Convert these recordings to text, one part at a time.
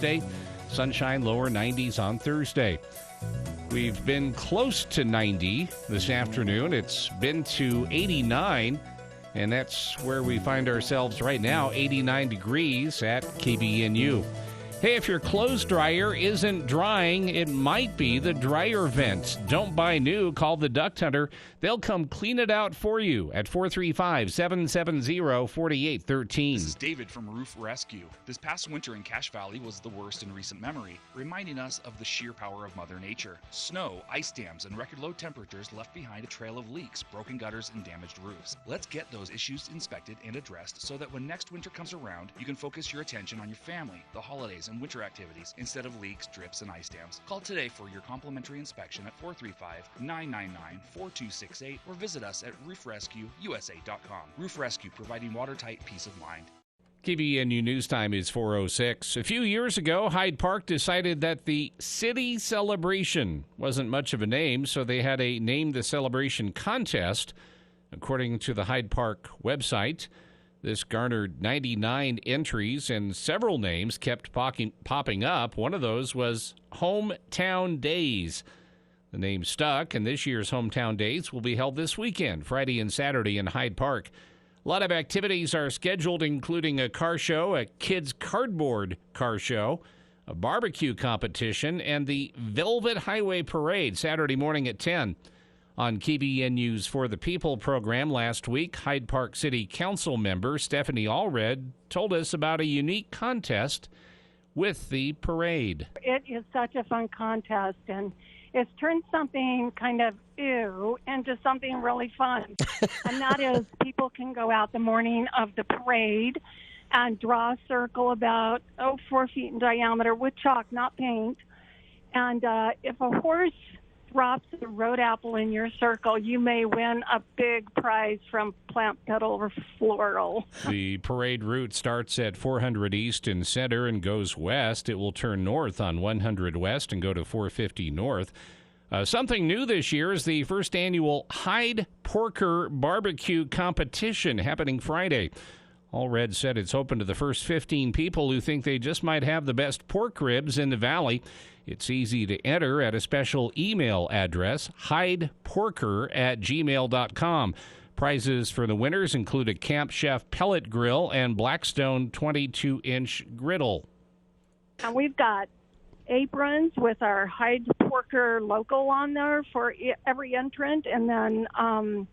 Wednesday. Sunshine, lower 90s on Thursday. We've been close to 90 this afternoon. It's been to 89, and that's where we find ourselves right now, 89 degrees at KBNU. Hey, if your clothes dryer isn't drying, it might be the dryer vent. Don't buy new. Call the Duct Hunter. They'll come clean it out for you at 435-770-4813. This is David from Roof Rescue. This past winter in Cache Valley was the worst in recent memory, reminding us of the sheer power of Mother Nature. Snow, ice dams, and record-low temperatures left behind a trail of leaks, broken gutters, and damaged roofs. Let's get those issues inspected and addressed so that when next winter comes around, you can focus your attention on your family, the holidays, and winter activities instead of leaks, drips, and ice dams. Call today for your complimentary inspection at 435-999-4268 or visit us at roofrescueusa.com. Roof Rescue, providing watertight peace of mind. KBNU News Time is 4:06. A few years ago, Hyde Park decided that the City Celebration wasn't much of a name, so they had a Name the Celebration contest. According to the Hyde Park website, this garnered 99 entries, and several names kept popping up. One of those was Hometown Days. The name stuck, and this year's Hometown Days will be held this weekend, Friday and Saturday in Hyde Park. A lot of activities are scheduled, including a car show, a kids' cardboard car show, a barbecue competition, and the Velvet Highway Parade Saturday morning at 10. On KBNU's For the People program last week, Hyde Park City Council member Stephanie Allred told us about a unique contest with the parade. It is such a fun contest, and it's turned something kind of ew into something really fun. And that is, people can go out the morning of the parade and draw a circle about 4 feet in diameter with chalk, not paint. And if a horse drops a road apple in your circle, you may win a big prize from Plant Petal or Floral. The parade route starts at 400 East and Center and goes west. It will turn north on 100 West and go to 450 North. Something new this year is the first annual Hyde Porker Barbecue Competition happening Friday. Allred said it's open to the first 15 people who think they just might have the best pork ribs in the valley. It's easy to enter at a special email address, hydeporker@gmail.com. Prizes for the winners include a Camp Chef pellet grill and Blackstone 22-inch griddle. And we've got aprons with our Hyde Porker logo on there for every entrant. And then, of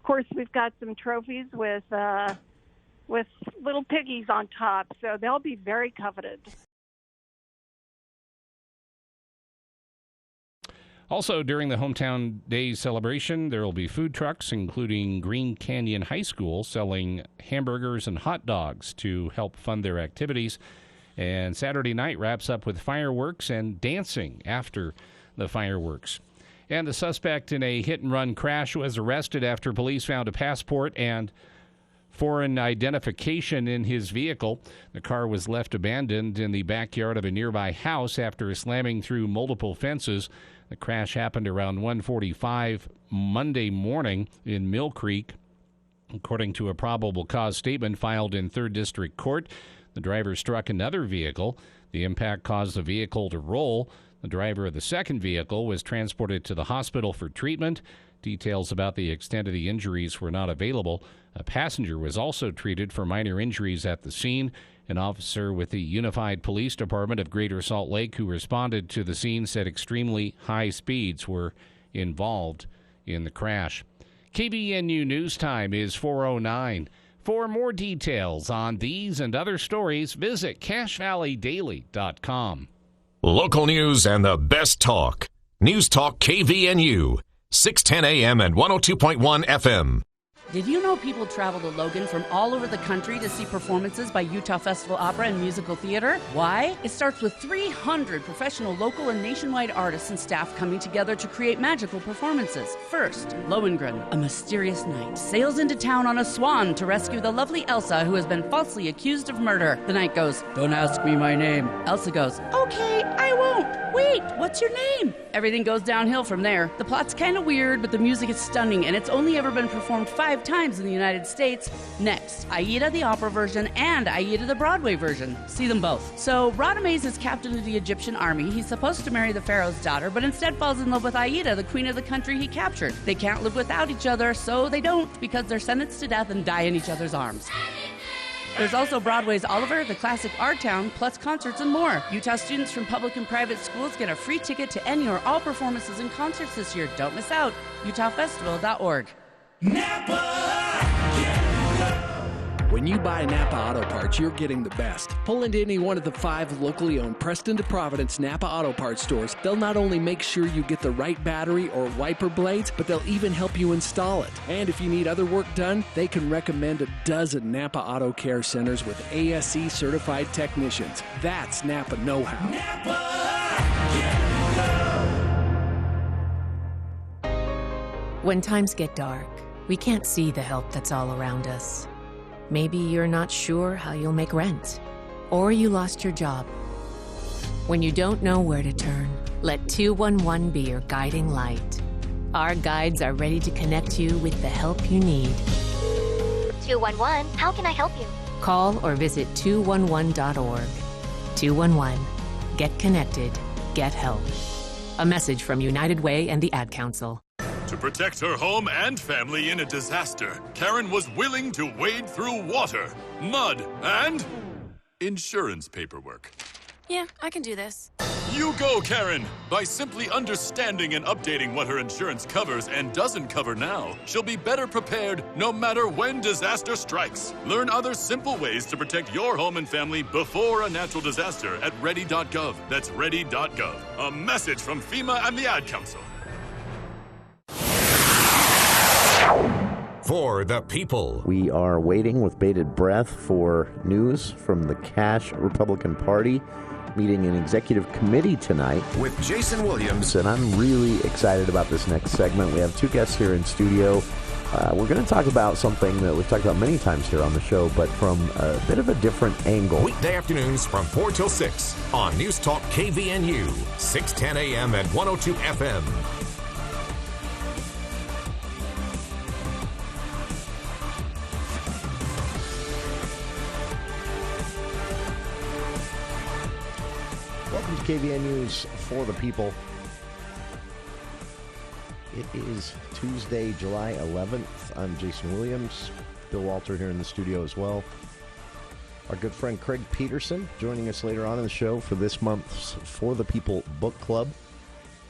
course, we've got some trophies with little piggies on top. So they'll be very coveted. Also, during the Hometown Days celebration, there will be food trucks, including Green Canyon High School, selling hamburgers and hot dogs to help fund their activities. And Saturday night wraps up with fireworks and dancing after the fireworks. And the suspect in a hit-and-run crash was arrested after police found a passport and foreign identification in his vehicle. The car was left abandoned in the backyard of a nearby house after slamming through multiple fences. The crash happened around 1:45 Monday morning in Mill Creek. According to a probable cause statement filed in 3rd District Court, the driver struck another vehicle. The impact caused the vehicle to roll. The driver of the second vehicle was transported to the hospital for treatment. Details about the extent of the injuries were not available. A passenger was also treated for minor injuries at the scene. An officer with the Unified Police Department of Greater Salt Lake who responded to the scene said extremely high speeds were involved in the crash. KBNU News Time is 4:09. For more details on these and other stories, visit CacheValleyDaily.com. Local news and the best talk. News Talk KVNU, 610 AM and 102.1 FM. Did you know people travel to Logan from all over the country to see performances by Utah Festival Opera and Musical Theater? Why? It starts with 300 professional local and nationwide artists and staff coming together to create magical performances. First, Lohengrin, a mysterious knight, sails into town on a swan to rescue the lovely Elsa, who has been falsely accused of murder. The knight goes, "Don't ask me my name." Elsa goes, "Okay, I won't." Wait, what's your name? Everything goes downhill from there. The plot's kind of weird, but the music is stunning, and it's only ever been performed 5 times in the United States. Next, Aida the opera version and Aida the Broadway version. See them both. So, Radames is captain of the Egyptian army. He's supposed to marry the pharaoh's daughter, but instead falls in love with Aida, the queen of the country he captured. They can't live without each other, so they don't, because they're sentenced to death and die in each other's arms. There's also Broadway's Oliver, the classic Our Town, plus concerts and more. Utah students from public and private schools get a free ticket to any or all performances and concerts this year. Don't miss out. UtahFestival.org. When you buy Napa Auto Parts, you're getting the best. Pull into any one of the 5 locally owned Preston to Providence Napa Auto Parts stores. They'll not only make sure you get the right battery or wiper blades, but they'll even help you install it. And if you need other work done, they can recommend a dozen Napa Auto Care Centers with ASE certified technicians. That's Napa know-how. When times get dark, we can't see the help that's all around us. Maybe you're not sure how you'll make rent, or you lost your job. When you don't know where to turn, let 211 be your guiding light. Our guides are ready to connect you with the help you need. 211, how can I help you? Call or visit 211.org. 211. Get connected. Get help. A message from United Way and the Ad Council. To protect her home and family in a disaster, Karen was willing to wade through water, mud, and insurance paperwork. Yeah, I can do this. You go, Karen! By simply understanding and updating what her insurance covers and doesn't cover now, she'll be better prepared no matter when disaster strikes. Learn other simple ways to protect your home and family before a natural disaster at ready.gov. That's ready.gov. A message from FEMA and the Ad Council. For the people. We are waiting with bated breath for news from the Cash Republican Party meeting an executive committee tonight. With Jason Williams. And I'm really excited about this next segment. We have 2 guests here in studio. We're going to talk about something that we've talked about many times here on the show, but from a bit of a different angle. Weekday afternoons from 4 till 6 on News Talk KVNU, 610 AM and 102 FM. Welcome to KVN News for the people. It is Tuesday, July 11th. I'm Jason Williams. Bill Walter here in the studio as well. Our good friend Craig Peterson joining us later on in the show for this month's For the People Book Club.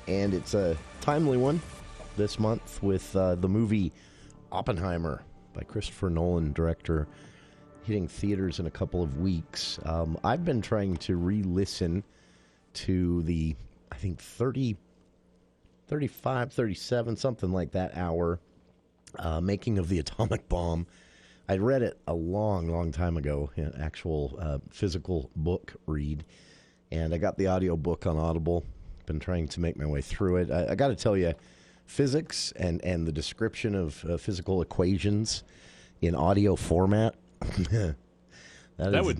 And it's a timely one this month with the movie Oppenheimer by Christopher Nolan, director, hitting theaters in a couple of weeks. I've been trying to re-listen to the, I think, 35, 37, something like that hour making of the atomic bomb. I read it a long time ago, an actual physical book read, and I got the audio book on Audible. Been trying to make my way through it. I got to tell you, physics and the description of physical equations in audio format, This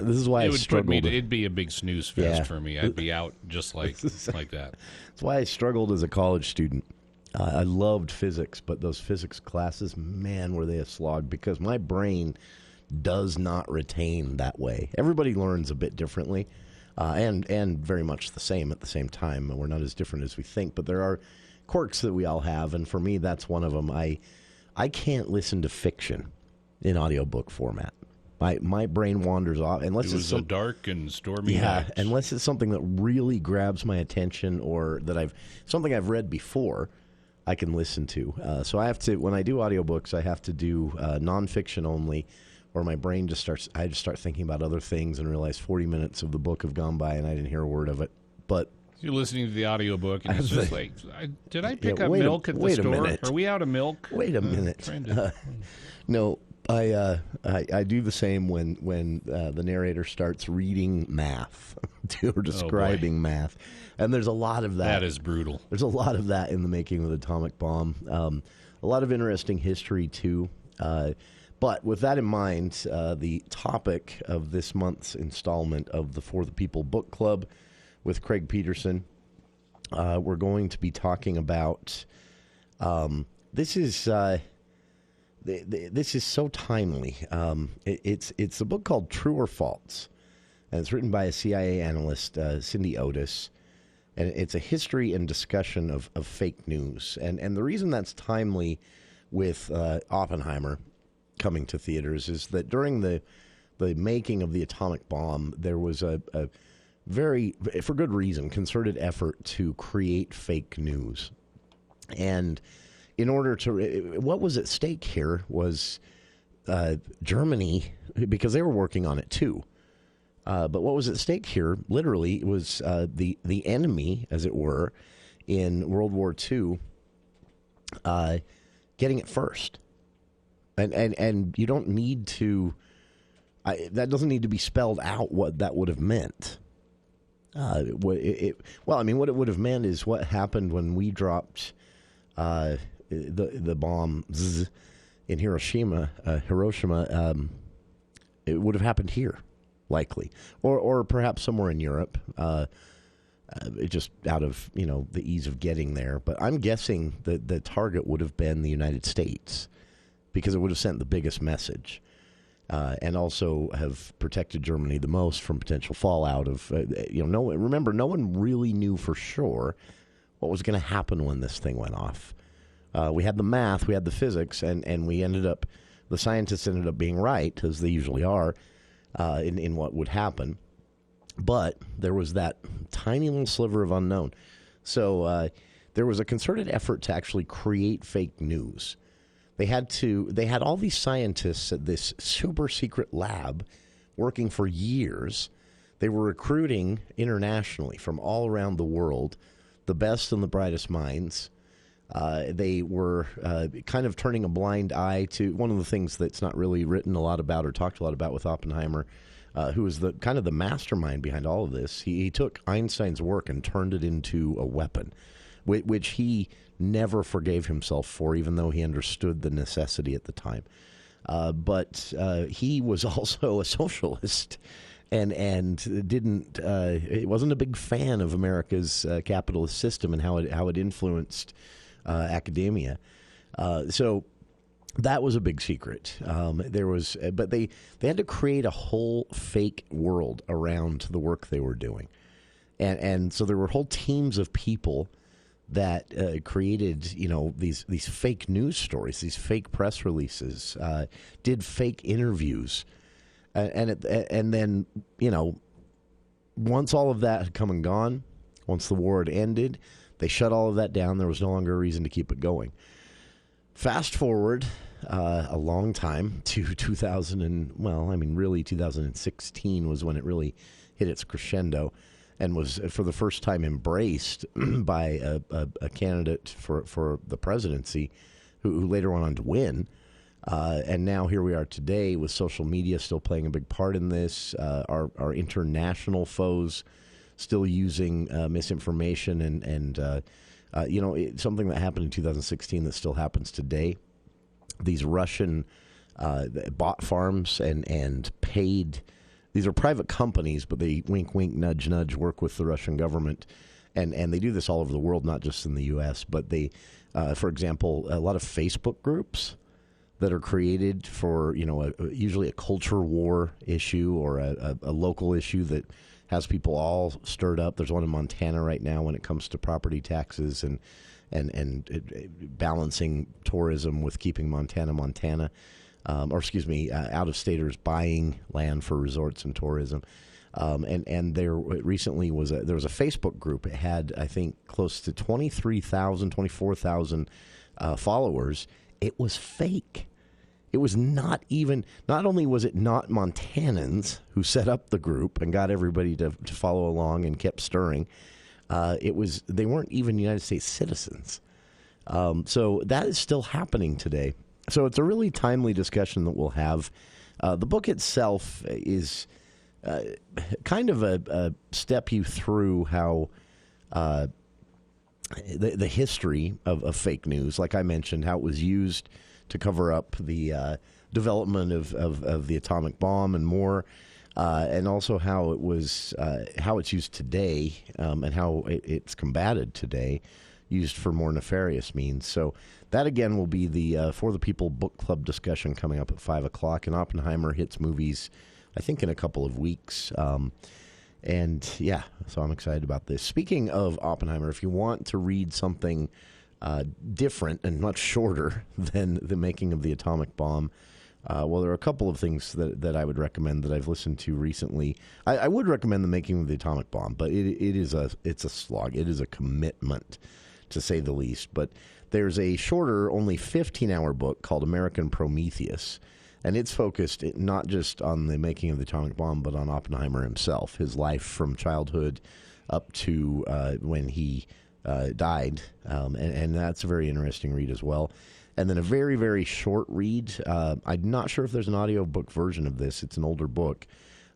is why I struggled. It'd be a big snooze fest for me. I'd be out just like that. That's why I struggled as a college student. I loved physics, but those physics classes, man, were they a slog, because my brain does not retain that way. Everybody learns a bit differently, and very much the same at the same time. We're not as different as we think, but there are quirks that we all have, and for me, that's one of them. I can't listen to fiction in audiobook format. My brain wanders off unless it's a dark and stormy night. Unless it's something that really grabs my attention, or that something I've read before, I can listen to. So I have to, when I do audiobooks, I have to do nonfiction only, or my brain just starts. I just start thinking about other things and realize 40 minutes of the book have gone by and I didn't hear a word of it. But you're listening to the audiobook and it's just like, did I pick up milk at the store? Are we out of milk? Wait a minute. No. I do the same when the narrator starts reading math or describing math, and there's a lot of that. That is brutal. There's a lot of that in the making of the atomic bomb. A lot of interesting history too. But with that in mind, the topic of this month's installment of the For the People Book Club, with Craig Peterson. We're going to be talking about this is so timely. It's a book called True or False, and it's written by a CIA analyst, Cindy Otis, and it's a history and discussion of fake news. And the reason that's timely with Oppenheimer coming to theaters is that during the making of the atomic bomb, there was a very, for good reason, concerted effort to create fake news. And in order to, what was at stake here was Germany, because they were working on it too. But what was at stake here, literally, was the enemy, as it were, in World War II, getting it first. And you don't need to, that doesn't need to be spelled out what that would have meant. What it would have meant is what happened when we dropped the bombs in Hiroshima. It would have happened here, likely, or perhaps somewhere in Europe, just out of the ease of getting there. But I'm guessing that the target would have been the United States, because it would have sent the biggest message. And also have protected Germany the most from potential fallout of, remember, no one really knew for sure what was going to happen when this thing went off. We had the math, we had the physics, and the scientists ended up being right, as they usually are, in what would happen. But there was that tiny little sliver of unknown. So there was a concerted effort to actually create fake news. They had all these scientists at this super secret lab working for years. They were recruiting internationally from all around the world, the best and the brightest minds. They were kind of turning a blind eye to one of the things that's not really written a lot about or talked a lot about with Oppenheimer, who was the kind of the mastermind behind all of this. He took Einstein's work and turned it into a weapon, which he never forgave himself for, even though he understood the necessity at the time. But he was also a socialist and wasn't a big fan of America's capitalist system and how it influenced academia. So that was a big secret. But they had to create a whole fake world around the work they were doing, and so there were whole teams of people that created, these fake news stories, these fake press releases, did fake interviews, and then, once all of that had come and gone, once the war had ended, they shut all of that down. There was no longer a reason to keep it going. Fast forward a long time to 2016 was when it really hit its crescendo, and was for the first time embraced by a candidate for the presidency who later went on to win. And now here we are today with social media still playing a big part in this, our international foes still using misinformation and something that happened in 2016 that still happens today. These Russian bot farms and paid... These are private companies, but they wink, wink, nudge, nudge, work with the Russian government. And they do this all over the world, not just in the U.S. But they, for example, a lot of Facebook groups that are created for, usually a culture war issue or a local issue that has people all stirred up. There's one in Montana right now when it comes to property taxes and balancing tourism with keeping Montana. Out-of-staters buying land for resorts and tourism. And there recently was there was a Facebook group. It had, I think, close to 24,000 followers. It was fake. It was not only was it not Montanans who set up the group and got everybody to follow along and kept stirring. They weren't even United States citizens. So that is still happening today. So it's a really timely discussion that we'll have. The book itself is kind of a step you through how the history of fake news, like I mentioned, how it was used to cover up the development of the atomic bomb and more. and also how it was how it's used today, and how it's combated today, used for more nefarious means. So that again will be the For the People book club discussion coming up at 5:00. And Oppenheimer hits movies, I think, in a couple of weeks. And yeah, so I'm excited about this. Speaking of Oppenheimer, if you want to read something different and much shorter than The Making of the Atomic Bomb, well, there are a couple of things that I would recommend that I've listened to recently. I would recommend The Making of the Atomic Bomb, but it's a slog. It is a commitment, to say the least. But there's a shorter, only 15-hour book called American Prometheus, and it's focused not just on the making of the atomic bomb, but on Oppenheimer himself, his life from childhood up to when he died, and that's a very interesting read as well. And then a very, very short read. I'm not sure if there's an audiobook version of this. It's an older book,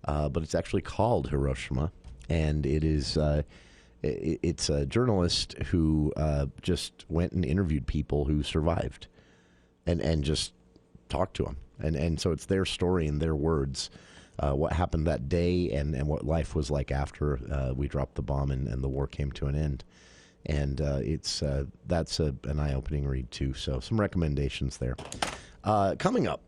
but it's actually called Hiroshima, and it is it's a journalist who just went and interviewed people who survived and just talked to them. And so it's their story and their words, what happened that day and what life was like after we dropped the bomb and the war came to an end. And that's an eye-opening read, too. So some recommendations there. Coming up,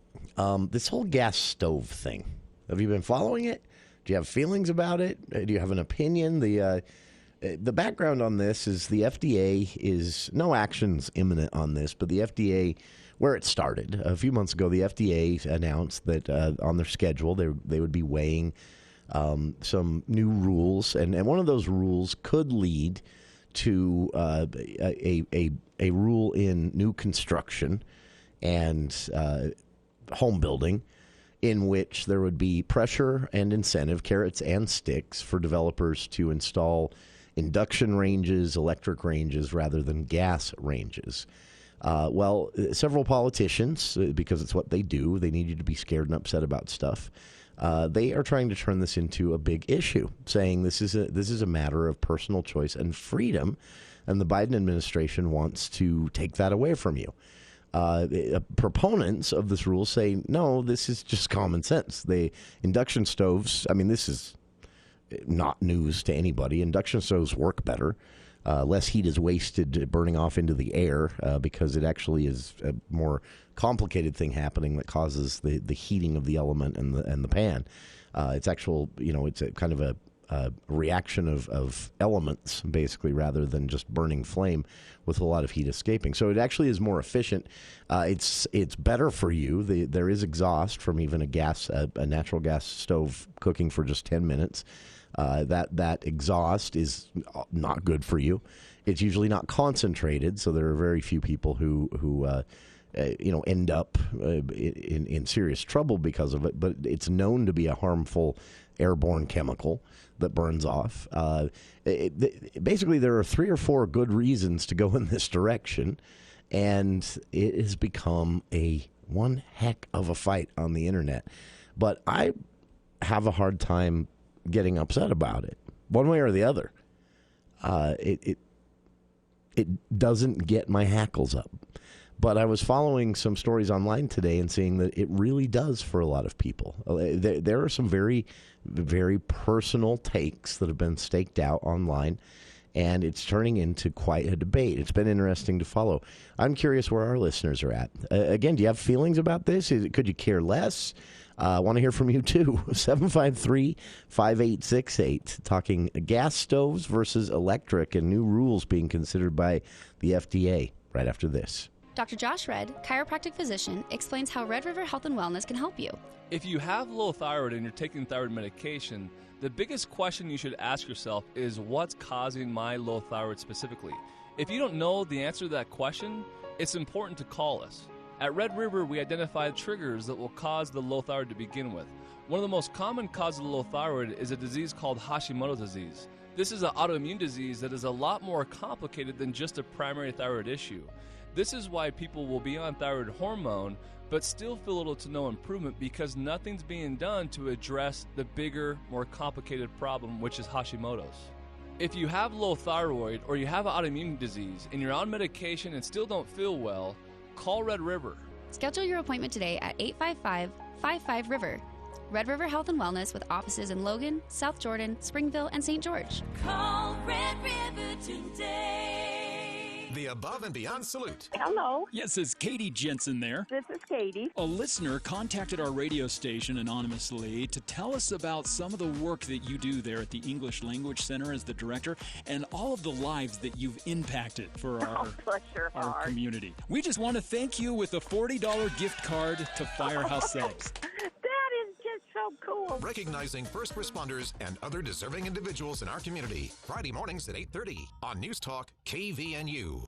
this whole gas stove thing. Have you been following it? Do you have feelings about it? Do you have an opinion? The background on this is the FDA is no action's imminent on this, but the FDA, where it started a few months ago, the FDA announced that on their schedule they would be weighing some new rules, and one of those rules could lead to a rule in new construction and home building, in which there would be pressure and incentive, carrots and sticks, for developers to install induction ranges, electric ranges, rather than gas ranges. Well, several politicians, because it's what they do, they need you to be scared and upset about stuff. They are trying to turn this into a big issue, saying this is a matter of personal choice and freedom, and the Biden administration wants to take that away from you. Proponents of this rule say, no, this is just common sense. The induction stoves, I mean, this is not news to anybody. Induction stoves work better. Less heat is wasted burning off into the air because it actually is a more complicated thing happening that causes the heating of the element and the pan. It's actual, it's a kind of a reaction of elements, basically, rather than just burning flame with a lot of heat escaping. So it actually is more efficient. It's better for you. There is exhaust from even a natural gas stove cooking for just 10 minutes. That exhaust is not good for you. It's usually not concentrated, so there are very few people who end up in serious trouble because of it. But it's known to be a harmful airborne chemical that burns off. Basically, there are 3 or 4 good reasons to go in this direction, and it has become one heck of a fight on the internet. But I have a hard time getting upset about it, one way or the other. It doesn't get my hackles up. But I was following some stories online today and seeing that it really does for a lot of people. There are some very, very personal takes that have been staked out online, and it's turning into quite a debate. It's been interesting to follow. I'm curious where our listeners are at. Again, do you have feelings about this? Could you care less? I want to hear from you, too. 753-5868, talking gas stoves versus electric and new rules being considered by the FDA right after this. Dr. Josh Red, chiropractic physician, explains how Red River Health and Wellness can help you. If you have low thyroid and you're taking thyroid medication, the biggest question you should ask yourself is, what's causing my low thyroid specifically? If you don't know the answer to that question, it's important to call us. At Red River, we identified triggers that will cause the low thyroid to begin with. One of the most common causes of low thyroid is a disease called Hashimoto's disease. This is an autoimmune disease that is a lot more complicated than just a primary thyroid issue. This is why people will be on thyroid hormone but still feel little to no improvement, because nothing's being done to address the bigger, more complicated problem, which is Hashimoto's. If you have low thyroid or you have an autoimmune disease and you're on medication and still don't feel well, call Red River. Schedule your appointment today at 855-55-RIVER. Red River Health and Wellness with offices in Logan, South Jordan, Springville, and St. George. Call Red River today. The Above and Beyond Salute. Hello. Yes, is Katie Jensen there? This is Katie. A listener contacted our radio station anonymously to tell us about some of the work that you do there at the English Language Center as the director and all of the lives that you've impacted for our community. We just want to thank you with a $40 gift card to Firehouse Subs. So cool. Recognizing first responders and other deserving individuals in our community. Friday mornings at 8:30 on News Talk KVNU.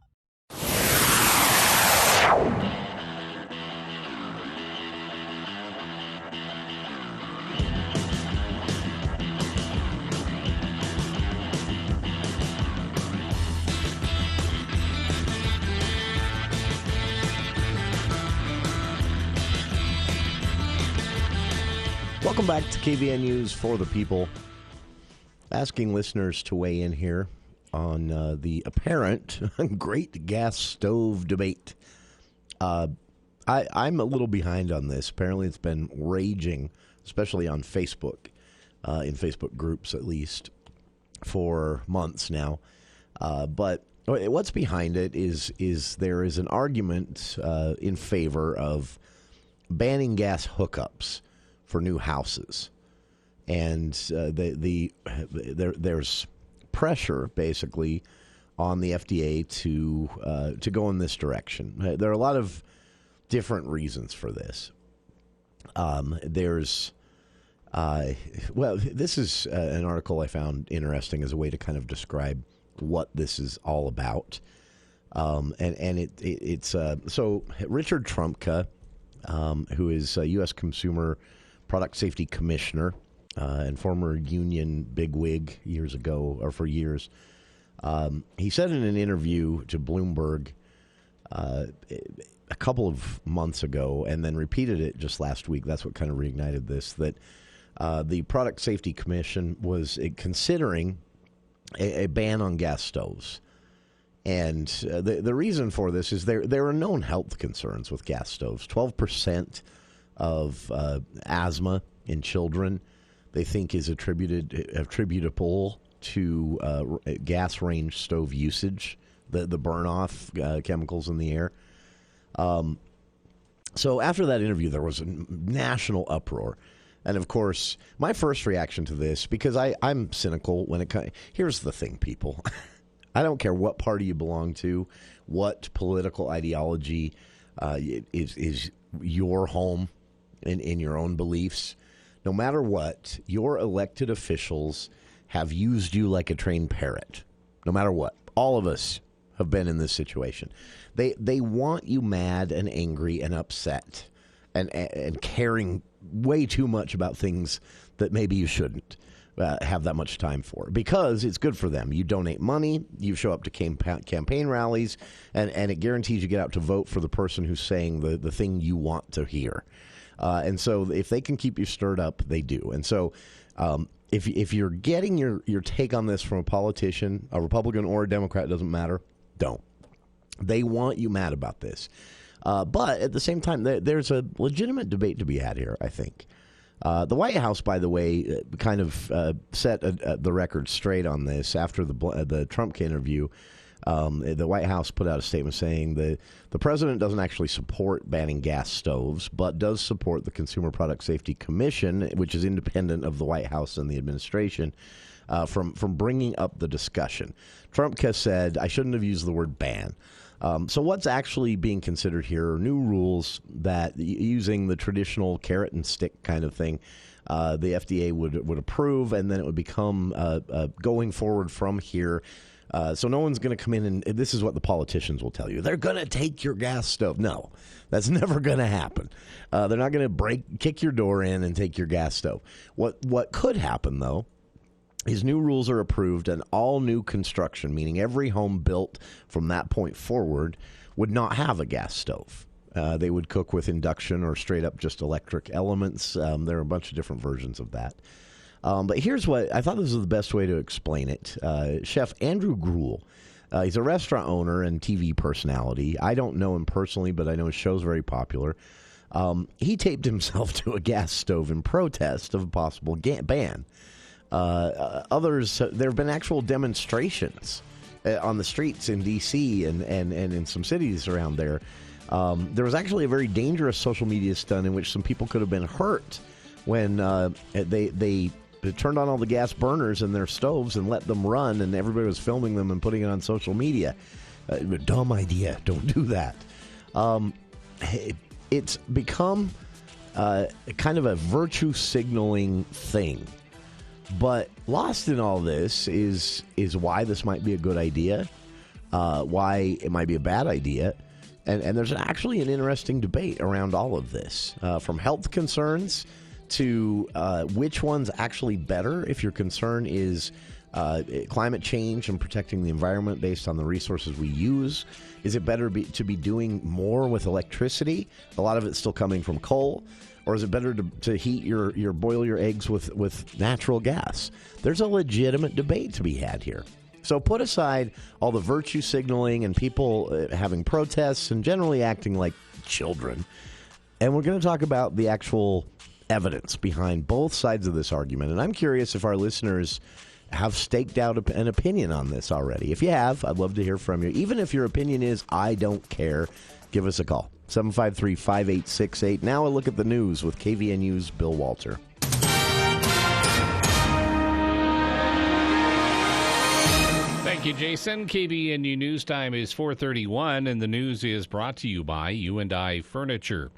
Welcome back to KVNU's For the People. Asking listeners to weigh in here on the apparent great gas stove debate. I'm a little behind on this. Apparently it's been raging, especially on Facebook, in Facebook groups at least, for months now. But what's behind it is there is an argument in favor of banning gas hookups for new houses, and there's pressure basically on the FDA to go in this direction. There are a lot of different reasons for this. This is an article I found interesting as a way to kind of describe what this is all about, it's so Richard Trumka, who is a U.S. Consumer Product Safety Commissioner and former union bigwig for years. He said in an interview to Bloomberg a couple of months ago, and then repeated it just last week. That's what kind of reignited this, that the Product Safety Commission was considering a ban on gas stoves. And the reason for this is there are known health concerns with gas stoves. 12% of asthma in children they think is attributable to gas range stove usage, the burn-off chemicals in the air. So after that interview, there was a national uproar. And, of course, my first reaction to this, because I'm cynical when it comes... Here's the thing, people. I don't care what party you belong to, what political ideology is your home in your own beliefs. No matter what, your elected officials have used you like a trained parrot. No matter what. All of us have been in this situation. They want you mad and angry and upset and caring way too much about things that maybe you shouldn't have that much time for, because it's good for them. You donate money, you show up to campaign rallies, and it guarantees you get out to vote for the person who's saying the thing you want to hear. And so if they can keep you stirred up, they do. And so if you're getting your take on this from a politician, a Republican or a Democrat, doesn't matter, don't. They want you mad about this. But at the same time, there's a legitimate debate to be had here, I think. The White House, by the way, kind of set the record straight on this after the Trump interview. The White House put out a statement saying the president doesn't actually support banning gas stoves, but does support the Consumer Product Safety Commission, which is independent of the White House and the administration, from bringing up the discussion. Trump has said, I shouldn't have used the word ban. So what's actually being considered here are new rules that, using the traditional carrot and stick kind of thing, the FDA would approve, and then it would become going forward from here. So no one's going to come in and this is what the politicians will tell you. They're going to take your gas stove. No, that's never going to happen. They're not going to kick your door in and take your gas stove. What could happen, though, is new rules are approved, and all new construction, meaning every home built from that point forward, would not have a gas stove. They would cook with induction or straight up just electric elements. There are a bunch of different versions of that. But here's what I thought this was the best way to explain it. Chef Andrew Gruel, he's a restaurant owner and TV personality. I don't know him personally, but I know his show's very popular. He taped himself to a gas stove in protest of a possible ban. Others, there have been actual demonstrations on the streets in D.C. and in some cities around there. There was actually a very dangerous social media stunt in which some people could have been hurt when they turned on all the gas burners in their stoves and let them run, and everybody was filming them and putting it on social media. Dumb idea. Don't do that. It's become kind of a virtue signaling thing. But lost in all this is why this might be a good idea, why it might be a bad idea. And there's actually an interesting debate around all of this, from health concerns to which one's actually better if your concern is climate change and protecting the environment based on the resources we use. Is it better to be doing more with electricity? A lot of it's still coming from coal. Or is it better to heat boil your eggs with natural gas? There's a legitimate debate to be had here. So put aside all the virtue signaling and people having protests and generally acting like children. And we're going to talk about the actual evidence behind both sides of this argument. And I'm curious if our listeners have staked out an opinion on this already. If you have, I'd love to hear from you. Even if your opinion is, I don't care, give us a call. 753-5868. Now a look at the news with KVNU's Bill Walter. Thank you, Jason. KVNU News Time is 4:31, and the news is brought to you by U&I Furniture.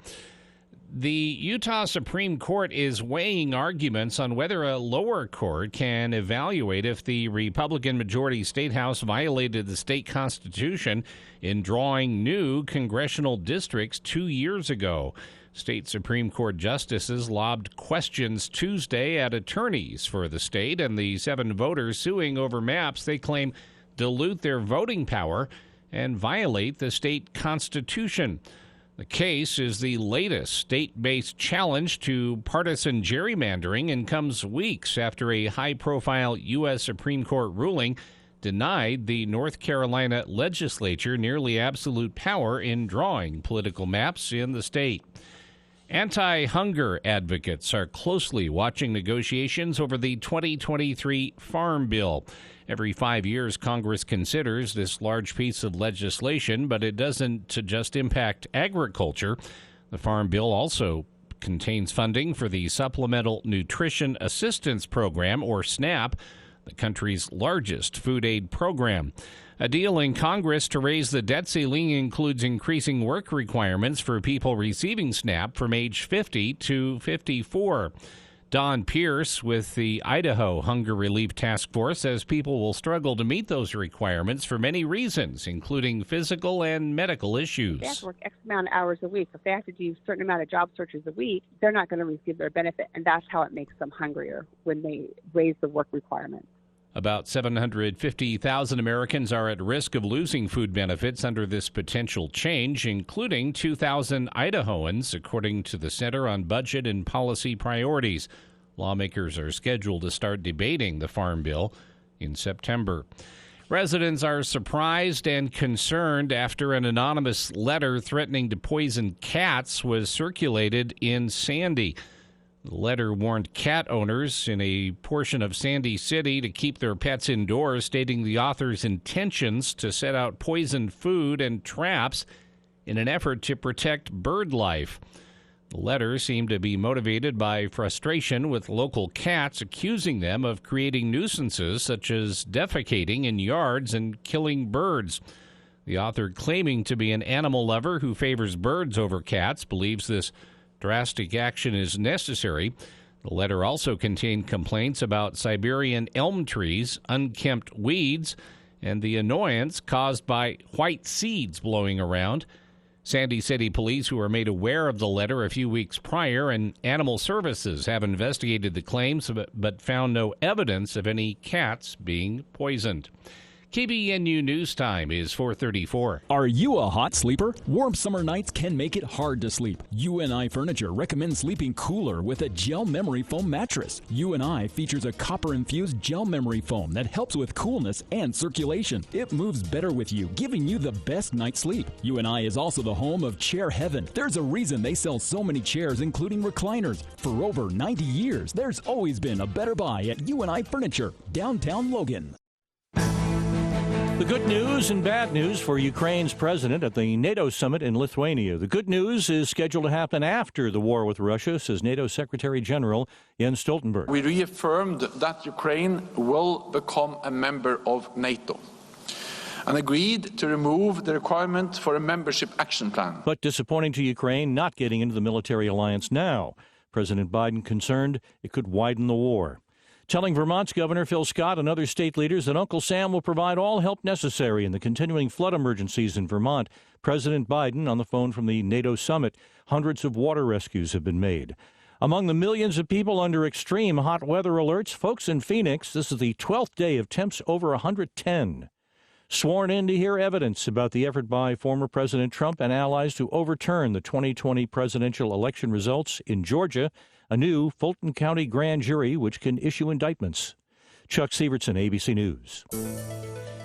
The Utah Supreme Court is weighing arguments on whether a lower court can evaluate if the Republican-majority State House violated the state constitution in drawing new congressional districts 2 years ago. State Supreme Court justices lobbed questions Tuesday at attorneys for the state and the 7 voters suing over maps they claim dilute their voting power and violate the state constitution. The case is the latest state-based challenge to partisan gerrymandering and comes weeks after a high-profile U.S. Supreme Court ruling denied the North Carolina legislature nearly absolute power in drawing political maps in the state. Anti-hunger advocates are closely watching negotiations over the 2023 Farm Bill. Every 5 years, Congress considers this large piece of legislation, but it doesn't just impact agriculture. The Farm Bill also contains funding for the Supplemental Nutrition Assistance Program, or SNAP, the country's largest food aid program. A deal in Congress to raise the debt ceiling includes increasing work requirements for people receiving SNAP from age 50 to 54. Don Pierce with the Idaho Hunger Relief Task Force says people will struggle to meet those requirements for many reasons, including physical and medical issues. They have to work X amount of hours a week. If they have to do a certain amount of job searches a week, they're not going to receive their benefit, and that's how it makes them hungrier when they raise the work requirements. About 750,000 Americans are at risk of losing food benefits under this potential change, including 2,000 Idahoans, according to the Center on Budget and Policy Priorities. Lawmakers are scheduled to start debating the Farm Bill in September. Residents are surprised and concerned after an anonymous letter threatening to poison cats was circulated in Sandy. The letter warned cat owners in a portion of Sandy City to keep their pets indoors, stating the author's intentions to set out poisoned food and traps in an effort to protect bird life. The letter seemed to be motivated by frustration with local cats, accusing them of creating nuisances such as defecating in yards and killing birds. The author, claiming to be an animal lover who favors birds over cats, believes this drastic action is necessary. The letter also contained complaints about Siberian elm trees, unkempt weeds, and the annoyance caused by white seeds blowing around. Sandy City police, who were made aware of the letter a few weeks prior, and Animal Services have investigated the claims but found no evidence of any cats being poisoned. KBNU News Time is 4:34. Are you a hot sleeper? Warm summer nights can make it hard to sleep. UNI Furniture recommends sleeping cooler with a gel memory foam mattress. UNI features a copper-infused gel memory foam that helps with coolness and circulation. It moves better with you, giving you the best night's sleep. UNI is also the home of Chair Heaven. There's a reason they sell so many chairs, including recliners. For over 90 years, there's always been a better buy at UNI Furniture, downtown Logan. The good news and bad news for Ukraine's president at the NATO summit in Lithuania. The good news is scheduled to happen after the war with Russia, says NATO Secretary General Jens Stoltenberg. We reaffirmed that Ukraine will become a member of NATO and agreed to remove the requirement for a membership action plan. But disappointing to Ukraine not getting into the military alliance now. President Biden concerned it could widen the war. Telling Vermont's Governor Phil Scott and other state leaders that Uncle Sam will provide all help necessary in the continuing flood emergencies in Vermont. President Biden on the phone from the NATO summit. Hundreds of water rescues have been made. Among the millions of people under extreme hot weather alerts, folks in Phoenix, this is the 12th day of temps over 110. Sworn in to hear evidence about the effort by former President Trump and allies to overturn the 2020 presidential election results in Georgia. A new Fulton County grand jury which can issue indictments. Chuck Sievertson, ABC News.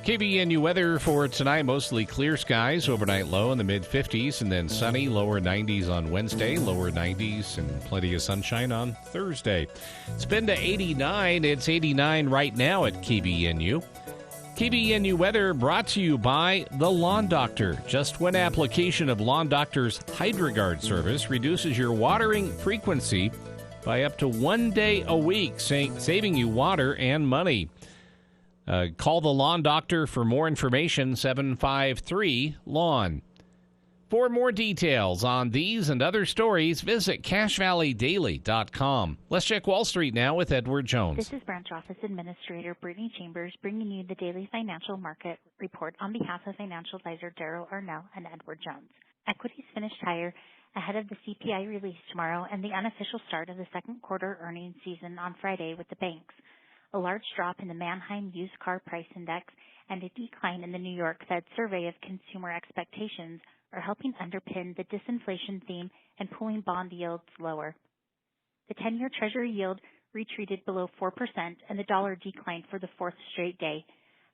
KBNU weather for tonight, mostly clear skies, overnight low in the mid-50s, and then sunny, lower 90s on Wednesday, lower 90s, and plenty of sunshine on Thursday. It's been to 89. It's 89 right now at KBNU. KBNU weather brought to you by The Lawn Doctor. Just when application of Lawn Doctor's HydroGuard service reduces your watering frequency by up to 1 day a week, saving you water and money. Call the Lawn Doctor for more information, 753-LAWN. For more details on these and other stories, visit CashValleyDaily.com. Let's check Wall Street now with Edward Jones. This is Branch Office Administrator Brittany Chambers bringing you the daily financial market report on behalf of financial advisor Daryl Arnell and Edward Jones. Equities finished higher ahead of the CPI release tomorrow and the unofficial start of the second quarter earnings season on Friday with the banks. A large drop in the Manheim Used Car Price Index and a decline in the New York Fed survey of consumer expectations are helping underpin the disinflation theme and pulling bond yields lower. The 10-year Treasury yield retreated below 4% and the dollar declined for the fourth straight day.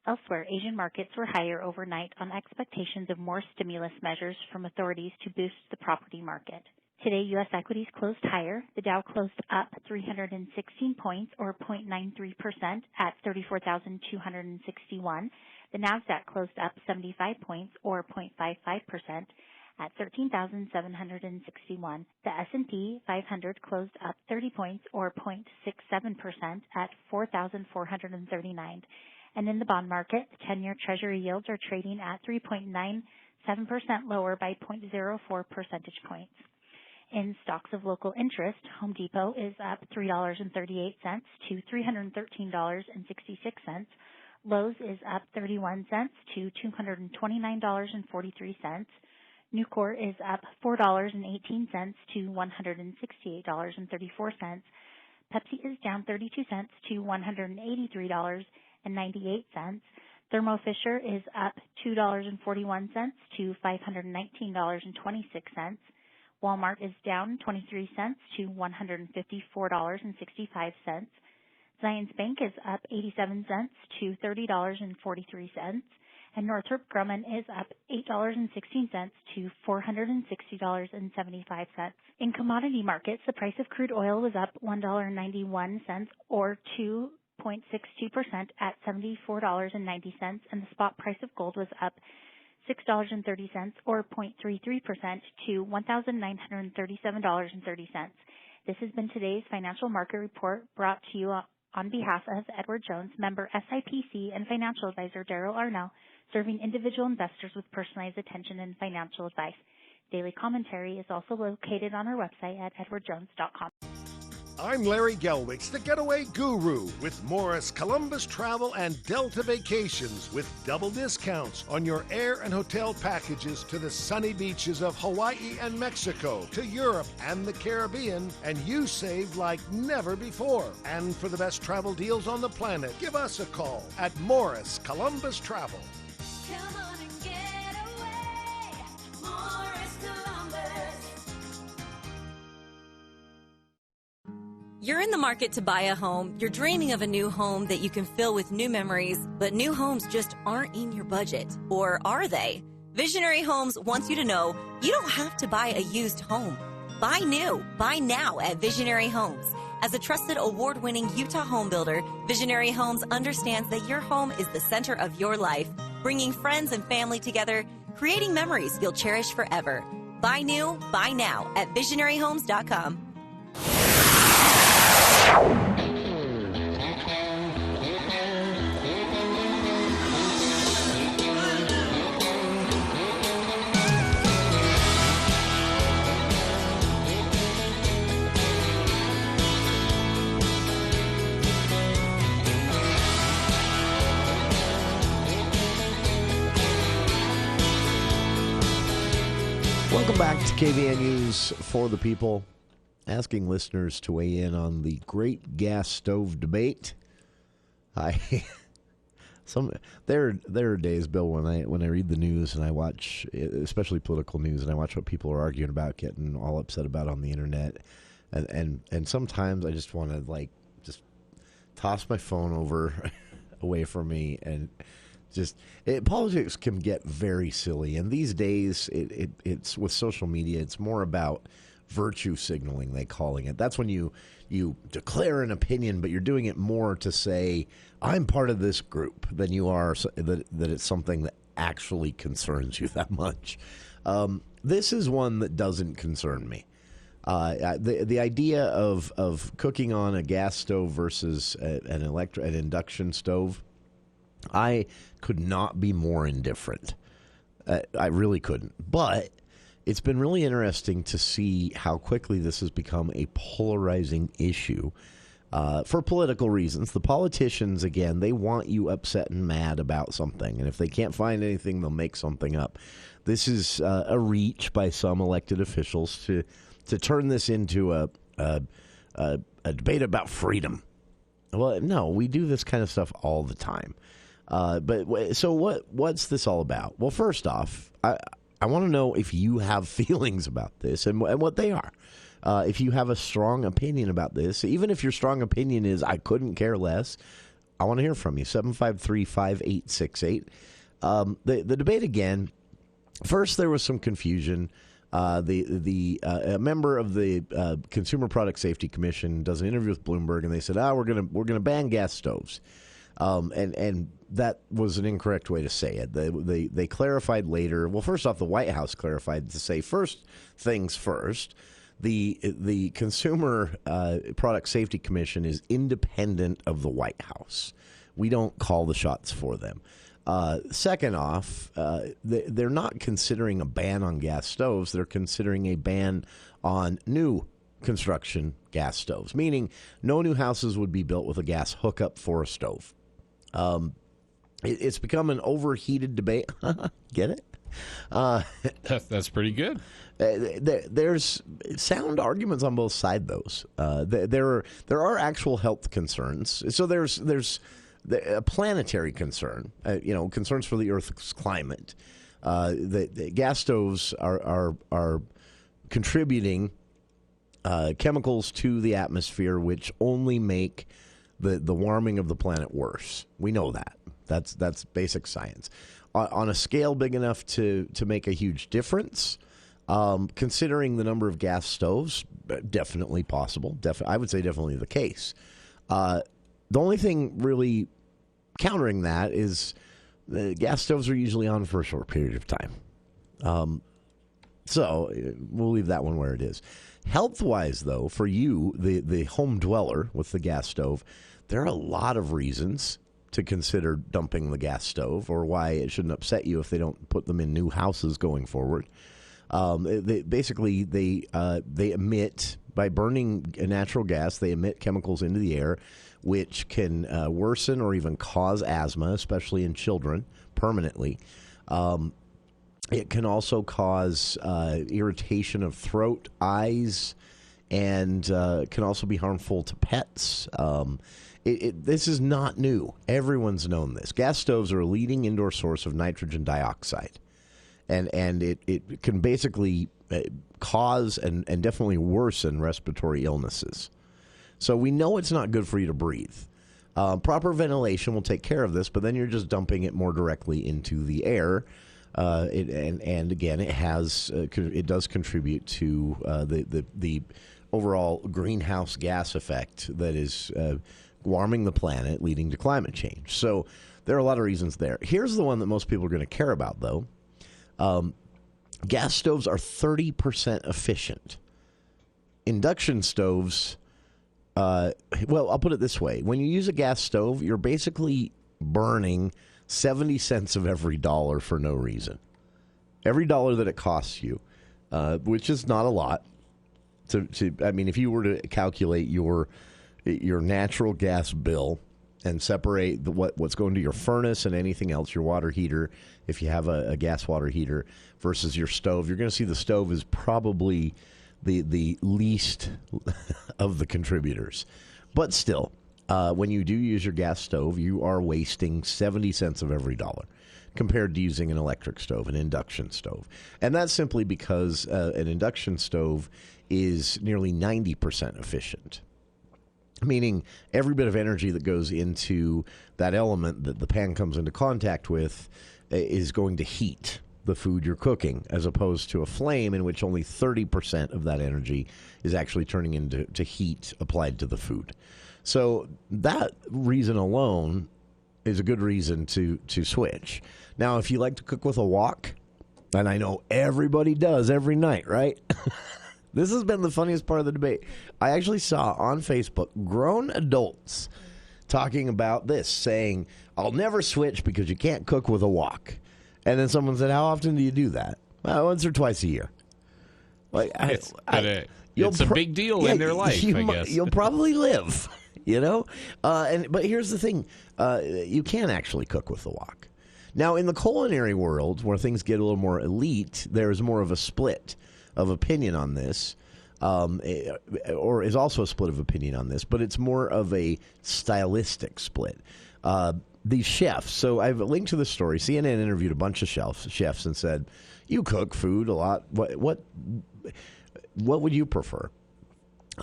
Elsewhere, Asian markets were higher overnight on expectations of more stimulus measures from authorities to boost the property market. Today, U.S. equities closed higher. The Dow closed up 316 points, or 0.93%, at 34,261. The Nasdaq closed up 75 points, or 0.55%, at 13,761. The S&P 500 closed up 30 points, or 0.67%, at 4,439. And in the bond market, the 10-year Treasury yields are trading at 3.97%, lower by 0.04 percentage points. In stocks of local interest, Home Depot is up $3.38 to $313.66. Lowe's is up 31 cents to $229.43. Nucor is up $4.18 to $168.34. Pepsi is down 32 cents to $183.98. Thermo Fisher is up $2.41 to $519.26. Walmart is down 23 cents to $154.65. Zions Bank is up 87 cents to $30.43. And Northrop Grumman is up $8.16 to $460.75. In commodity markets, the price of crude oil was up $1.91 or 2.62% at $74.90, and the spot price of gold was up $6.30 or 0.33% to $1,937.30. This has been today's financial market report brought to you on behalf of Edward Jones, member SIPC, and financial advisor Daryl Arnell, serving individual investors with personalized attention and financial advice. Daily commentary is also located on our website at edwardjones.com. I'm Larry Gelwicks, the getaway guru with Morris Columbus Travel and Delta Vacations with double discounts on your air and hotel packages to the sunny beaches of Hawaii and Mexico, to Europe and the Caribbean, and you saved like never before. And for the best travel deals on the planet, give us a call at Morris Columbus Travel. Come on and get away, Morris Columbus. You're in the market to buy a home. You're dreaming of a new home that you can fill with new memories, but new homes just aren't in your budget. Or are they? Visionary Homes wants you to know you don't have to buy a used home. Buy new. Buy now at Visionary Homes. As a trusted award-winning Utah home builder, Visionary Homes understands that your home is the center of your life, bringing friends and family together, creating memories you'll cherish forever. Buy new, buy now at visionaryhomes.com. Welcome back to KVNU's For the People. Asking listeners to weigh in on the great gas stove debate. There are days, Bill, when I read the news and I watch, especially political news, and I watch what people are arguing about, getting all upset about on the internet, and sometimes I just want to just toss my phone over away from me and politics can get very silly. And these days, it's with social media, it's more about virtue signaling, they calling it. That's when you declare an opinion, but you're doing it more to say, I'm part of this group, than you are that it's something that actually concerns you that much. This is one that doesn't concern me. The idea of cooking on a gas stove versus an induction stove, I could not be more indifferent. I really couldn't. But it's been really interesting to see how quickly this has become a polarizing issue for political reasons. The politicians, again, they want you upset and mad about something. And if they can't find anything, they'll make something up. This is a reach by some elected officials to turn this into a debate about freedom. Well, no, we do this kind of stuff all the time. So what's this all about? Well, first off, I want to know if you have feelings about this and what they are. If you have a strong opinion about this, even if your strong opinion is I couldn't care less, I want to hear from you. 753-5868. The debate again. First, there was some confusion. A member of the Consumer Product Safety Commission does an interview with Bloomberg, and they said, we're gonna ban gas stoves. And that was an incorrect way to say it. They clarified later. Well, first off, the White House clarified to say first things first. The Consumer Product Safety Commission is independent of the White House. We don't call the shots for them. Second off, they're not considering a ban on gas stoves. They're considering a ban on new construction gas stoves, meaning no new houses would be built with a gas hookup for a stove. It's become an overheated debate. Get it? That's pretty good. There's sound arguments on both sides. There are actual health concerns. So there's a planetary concern. Concerns for the Earth's climate. The gas stoves are contributing chemicals to the atmosphere, which only make the warming of the planet worse. We know that. That's basic science. On a scale big enough to make a huge difference, considering the number of gas stoves, definitely possible. I would say definitely the case. The only thing really countering that is the gas stoves are usually on for a short period of time. So we'll leave that one where it is. Health-wise, though, for you, the home dweller with the gas stove, there are a lot of reasons to consider dumping the gas stove, or why it shouldn't upset you if they don't put them in new houses going forward. They emit By burning natural gas, they emit chemicals into the air, which can worsen or even cause asthma, especially in children, permanently. It can also cause irritation of throat, eyes, and can also be harmful to pets. This is not new. Everyone's known this. Gas stoves are a leading indoor source of nitrogen dioxide. And it can basically cause and definitely worsen respiratory illnesses. So we know it's not good for you to breathe. Proper ventilation will take care of this, but then you're just dumping it more directly into the air. And again, it does contribute to the overall greenhouse gas effect that is warming the planet, leading to climate change. So there are a lot of reasons there. Here's the one that most people are going to care about, though. Gas stoves are 30% efficient. Induction stoves, well, I'll put it this way. When you use a gas stove, you're basically burning 70 cents of every dollar for no reason. Every dollar that it costs you, which is not a lot. I mean, if you were to calculate your natural gas bill and separate what's going to your furnace and anything else, your water heater, if you have a gas water heater, versus your stove, you're going to see the stove is probably the least of the contributors. But still, when you do use your gas stove, you are wasting 70 cents of every dollar compared to using an electric stove, an induction stove. And that's simply because an induction stove is nearly 90% efficient. Meaning every bit of energy that goes into that element that the pan comes into contact with is going to heat the food you're cooking, as opposed to a flame in which only 30% of that energy is actually turning into heat applied to the food. So that reason alone is a good reason to switch. Now, if you like to cook with a wok, and I know everybody does every night, right? This has been the funniest part of the debate. I actually saw on Facebook grown adults talking about this, saying, I'll never switch because you can't cook with a wok. And then someone said, how often do you do that? Well, once or twice a year. Like, it's a big deal in their life, I guess. You'll probably live, you know? But here's the thing. You can actually cook with the wok. Now, in the culinary world, where things get a little more elite, there's more of a split of opinion on this, or is also a split of opinion on this, but it's more of a stylistic split. These chefs, so I've linked to the story. CNN interviewed a bunch of chefs and said, you cook food a lot. What would you prefer?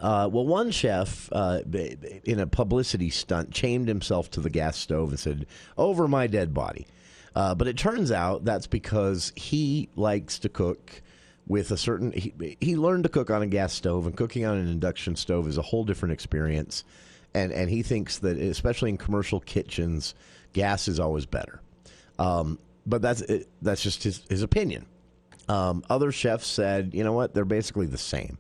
Well, one chef, in a publicity stunt, chained himself to the gas stove and said, over my dead body. But it turns out that's because he likes to cook with a certain... He learned to cook on a gas stove, and cooking on an induction stove is a whole different experience. And he thinks that, especially in commercial kitchens, gas is always better. But that's just his opinion. Other chefs said, you know what, they're basically the same.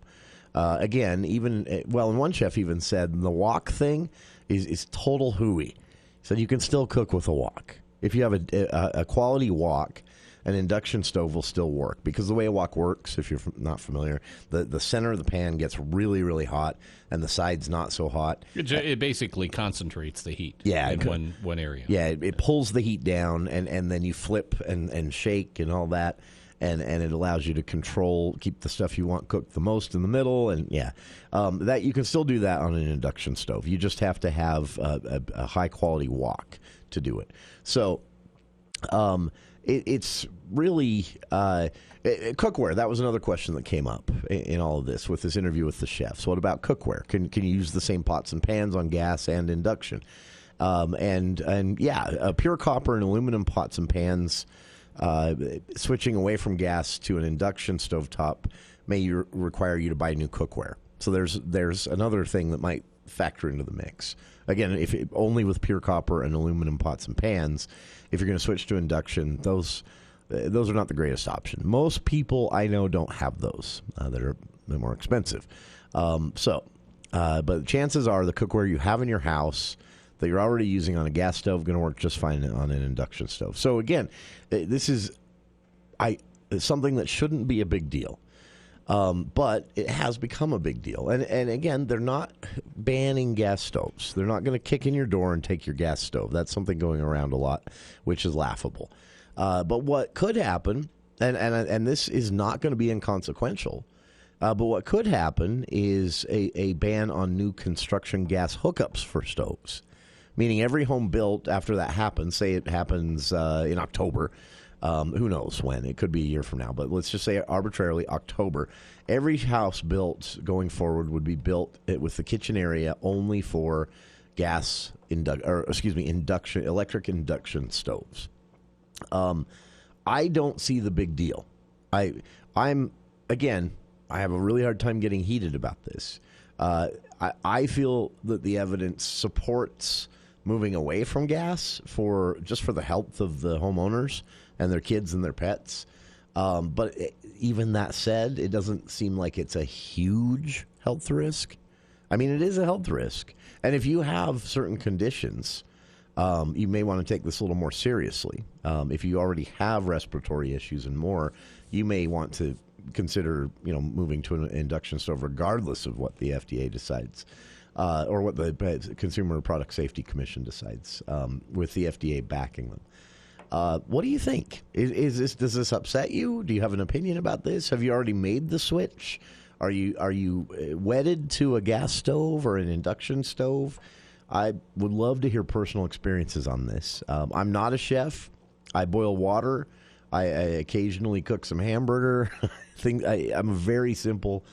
Again, and one chef even said the wok thing is total hooey. He said you can still cook with a wok. If you have a quality wok, an induction stove will still work, because the way a wok works, if you're not familiar, the center of the pan gets really, really hot, and the sides not so hot. It basically concentrates the heat in one area. Yeah, it pulls the heat down, and then you flip and shake and all that, and it allows you to keep the stuff you want cooked the most in the middle, and that you can still do that on an induction stove. You just have to have a high-quality wok to do it. So... It's really cookware. That was another question that came up in all of this with this interview with the chefs. What about cookware? Can you use the same pots and pans on gas and induction? Pure copper and aluminum pots and pans. Switching away from gas to an induction stovetop may require you to buy new cookware. So there's another thing that might factor into the mix. Again, only with pure copper and aluminum pots and pans. If you're going to switch to induction, those are not the greatest option. Most people I know don't have those. They're more expensive. But chances are the cookware you have in your house that you're already using on a gas stove going to work just fine on an induction stove. So again, this is something that shouldn't be a big deal. But it has become a big deal. And again, they're not banning gas stoves. They're not going to kick in your door and take your gas stove. That's something going around a lot, which is laughable. But what could happen, and this is not going to be inconsequential, but what could happen is a ban on new construction gas hookups for stoves, meaning every home built after that happens, say it happens in October, who knows when, it could be a year from now, but let's just say arbitrarily October, every house built going forward would be built with the kitchen area only for electric induction stoves. I don't see the big deal. I have a really hard time getting heated about this. I feel that the evidence supports moving away from gas for the health of the homeowners and their kids and their pets. But even that said, it doesn't seem like it's a huge health risk. I mean, it is a health risk. And if you have certain conditions, you may want to take this a little more seriously. If you already have respiratory issues and more, you may want to consider, moving to an induction stove regardless of what the FDA decides. Or what the Consumer Product Safety Commission decides, with the FDA backing them. What do you think? Does this upset you? Do you have an opinion about this? Have you already made the switch? Are you wedded to a gas stove or an induction stove? I would love to hear personal experiences on this. I'm not a chef. I boil water. I occasionally cook some hamburger. I'm a very simple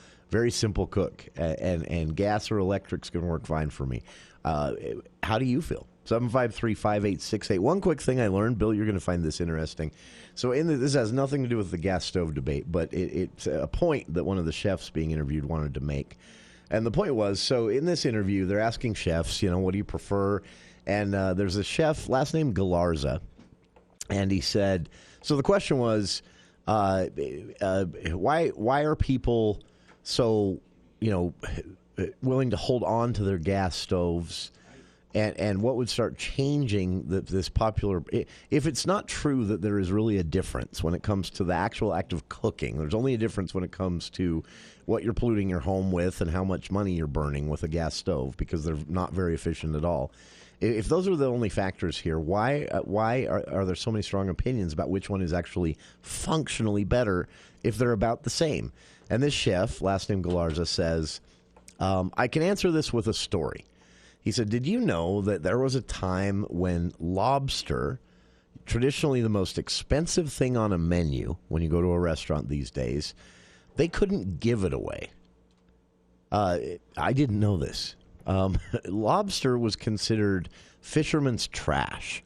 cook, and gas or electric's going to work fine for me. How do you feel? 753-5868. One quick thing I learned, Bill, you're going to find this interesting. So this has nothing to do with the gas stove debate, but it's a point that one of the chefs being interviewed wanted to make. And the point was, so in this interview, they're asking chefs, what do you prefer? And there's a chef, last name Galarza, and he said, so the question was, why are people so, willing to hold on to their gas stoves, and what would start changing this popular? If it's not true that there is really a difference when it comes to the actual act of cooking, there's only a difference when it comes to what you're polluting your home with and how much money you're burning with a gas stove, because they're not very efficient at all. If those are the only factors here, why are there so many strong opinions about which one is actually functionally better if they're about the same? And this chef, last name Galarza, says, I can answer this with a story. He said, did you know that there was a time when lobster, traditionally the most expensive thing on a menu when you go to a restaurant these days, they couldn't give it away? I didn't know this. Lobster was considered fisherman's trash.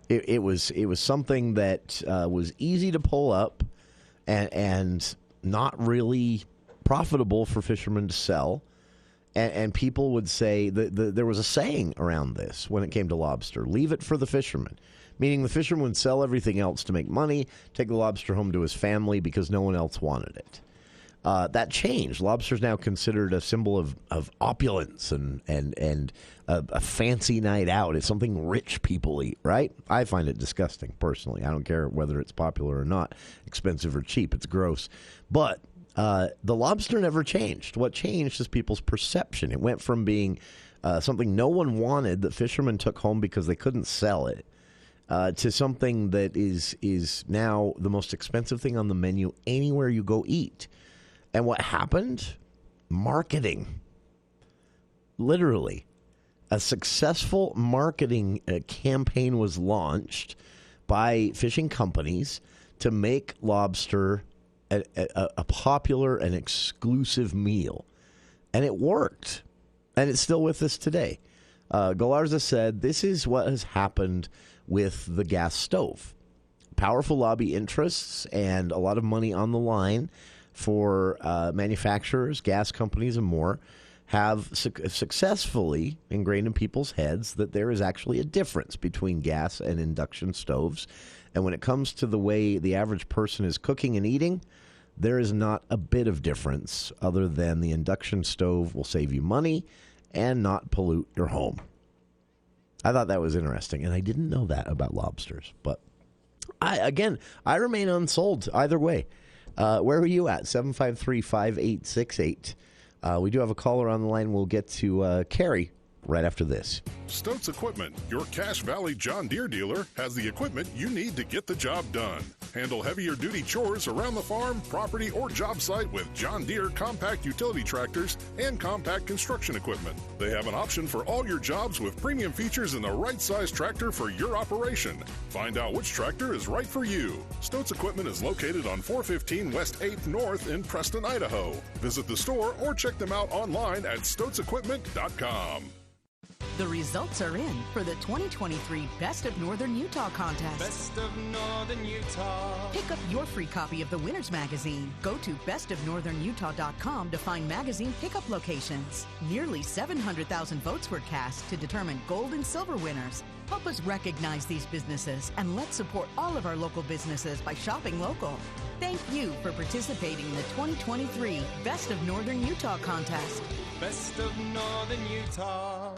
It was something that was easy to pull up and not really profitable for fishermen to sell. And people would say that there was a saying around this when it came to lobster: leave it for the fisherman. Meaning the fisherman would sell everything else to make money, take the lobster home to his family because no one else wanted it. That changed. Lobster is now considered a symbol of opulence and a fancy night out. It's something rich people eat, right? I find it disgusting, personally. I don't care whether it's popular or not, expensive or cheap. It's gross. But the lobster never changed. What changed is people's perception. It went from being something no one wanted that fishermen took home because they couldn't sell it, to something that is now the most expensive thing on the menu anywhere you go eat. And what happened? Marketing. Literally. A successful marketing campaign was launched by fishing companies to make lobster a popular and exclusive meal. And it worked. And it's still with us today. Galarza said, this is what has happened with the gas stove. Powerful lobby interests and a lot of money on the line for manufacturers, gas companies, and more have successfully ingrained in people's heads that there is actually a difference between gas and induction stoves. And when it comes to the way the average person is cooking and eating, there is not a bit of difference other than the induction stove will save you money and not pollute your home. I thought that was interesting, and I didn't know that about lobsters. But I remain unsold either way. Where are you at? 753-5868. We do have a caller on the line. We'll get to Carrie right after this. Stokes Equipment, your Cache Valley John Deere dealer, has the equipment you need to get the job done. Handle heavier duty chores around the farm, property, or job site with John Deere compact utility tractors and compact construction equipment. They have an option for all your jobs with premium features and the right size tractor for your operation. Find out which tractor is right for you. Stokes Equipment is located on 415 West 8th North in Preston, Idaho. Visit the store or check them out online at stokesequipment.com. The results are in for the 2023 Best of Northern Utah contest. Best of Northern Utah. Pick up your free copy of the Winners Magazine. Go to bestofnorthernutah.com to find magazine pickup locations. Nearly 700,000 votes were cast to determine gold and silver winners. Help us recognize these businesses and let's support all of our local businesses by shopping local. Thank you for participating in the 2023 Best of Northern Utah contest. Best of Northern Utah.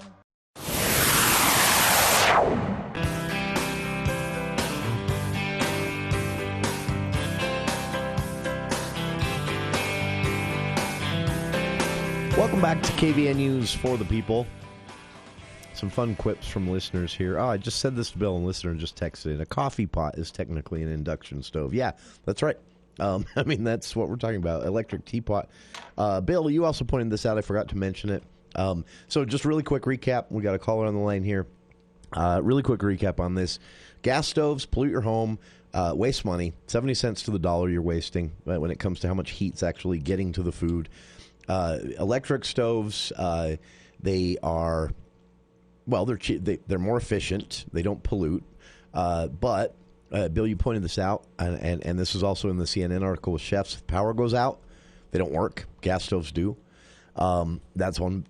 Welcome back to KVN News for the People. Some fun quips from listeners here. Oh, I just said this to Bill, and a listener just texted in. A coffee pot is technically an induction stove. Yeah, that's right. I mean, that's what we're talking about, electric teapot. Bill, you also pointed this out. I forgot to mention it. So just really quick recap. We got a caller on the line here. Really quick recap on this. Gas stoves pollute your home, waste money, 70 cents to the dollar you're wasting when it comes to how much heat's actually getting to the food. Electric stoves, they are, well, they're cheap, they're more efficient. They don't pollute. But Bill, you pointed this out, and this is also in the CNN article with chefs. If power goes out, they don't work. Gas stoves do. That's one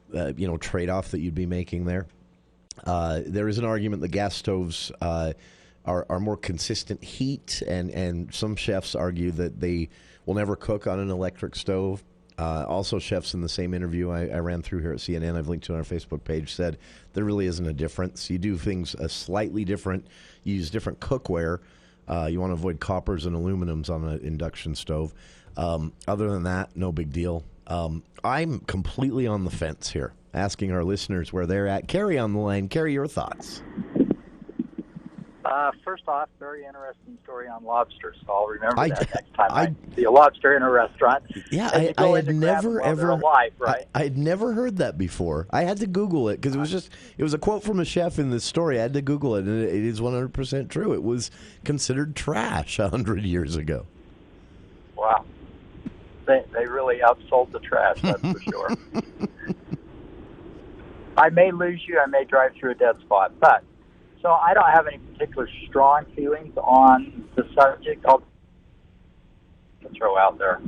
trade-off that you'd be making there. There is an argument that gas stoves are more consistent heat, and some chefs argue that they will never cook on an electric stove. Also, chefs in the same interview I ran through here at CNN, I've linked to on our Facebook page, said there really isn't a difference. You do things slightly different. You use different cookware. You want to avoid coppers and aluminums on an induction stove. Other than that, no big deal. I'm completely on the fence here, asking our listeners where they're at. Carrie on the line. Carrie, your thoughts? First off, very interesting story on lobsters. So I'll remember that next time I see a lobster in a restaurant. Yeah, I had never ever alive, right? I had never heard that before. I had to Google it because it was a quote from a chef in this story. I had to Google it, and it is 100% true. It was considered trash 100 years ago. Wow, they really upsold the trash. That's for sure. I may lose you. I may drive through a dead spot, but. So I don't have any particular strong feelings on the subject. I'll throw out there.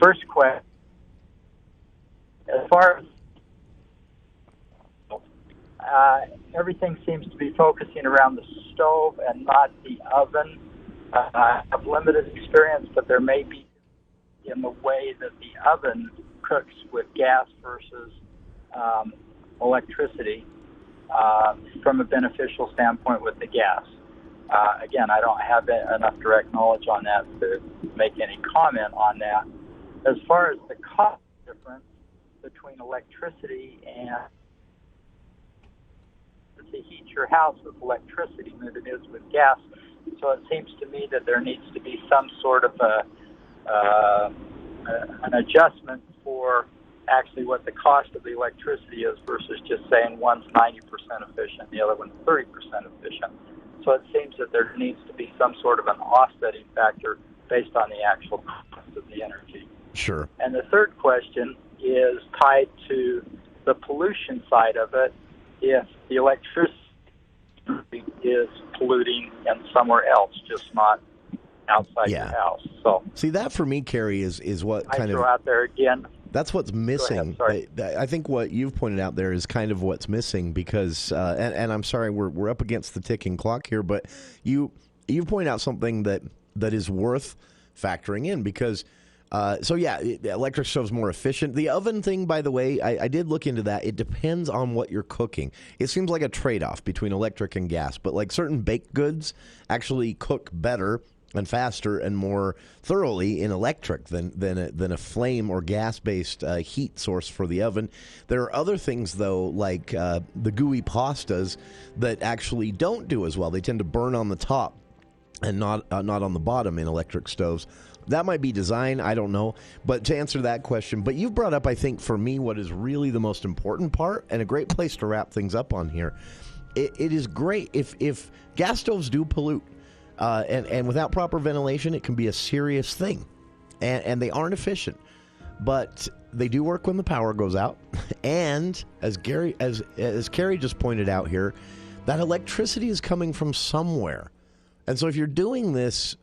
First question, as far as everything seems to be focusing around the stove and not the oven. I have limited experience, but there may be in the way that the oven cooks with gas versus electricity. From a beneficial standpoint with the gas. Again, I don't have enough direct knowledge on that to make any comment on that. As far as the cost difference between electricity and to heat your house with electricity than it is with gas, so it seems to me that there needs to be some sort of an adjustment for actually what the cost of the electricity is versus just saying one's 90% efficient, the other one's 30% efficient. So it seems that there needs to be some sort of an offsetting factor based on the actual cost of the energy. Sure. And the third question is tied to the pollution side of it. If the electricity is polluting and somewhere else, just not outside your house. So see, that for me, Carrie, is what I kind throw of out there again. That's what's missing. I think what you've pointed out there is kind of what's missing because, and I'm sorry, we're up against the ticking clock here, but you've pointed out something that is worth factoring in because, electric stove's more efficient. The oven thing, by the way, I did look into that. It depends on what you're cooking. It seems like a trade-off between electric and gas, but like certain baked goods actually cook better and faster and more thoroughly in electric than a flame or gas-based heat source for the oven. There are other things, though, like the gooey pastas that actually don't do as well. They tend to burn on the top and not on the bottom in electric stoves. That might be design, I don't know. But to answer that question, but you've brought up, I think, for me, what is really the most important part, and a great place to wrap things up on here. It is great if gas stoves do pollute, and without proper ventilation, it can be a serious thing, and they aren't efficient. But they do work when the power goes out, and as Carrie just pointed out here, that electricity is coming from somewhere. And so if you're doing this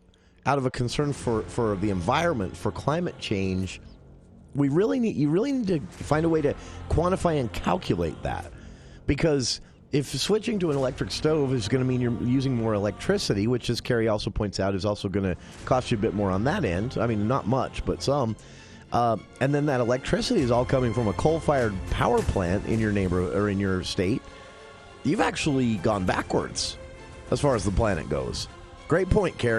out of a concern for the environment, for climate change, you really need to find a way to quantify and calculate that. Because if switching to an electric stove is going to mean you're using more electricity, which, as Carrie also points out, is also going to cost you a bit more on that end. I mean, not much, but some. And then that electricity is all coming from a coal-fired power plant in your neighborhood or in your state. You've actually gone backwards as far as the planet goes. Great point, Carrie.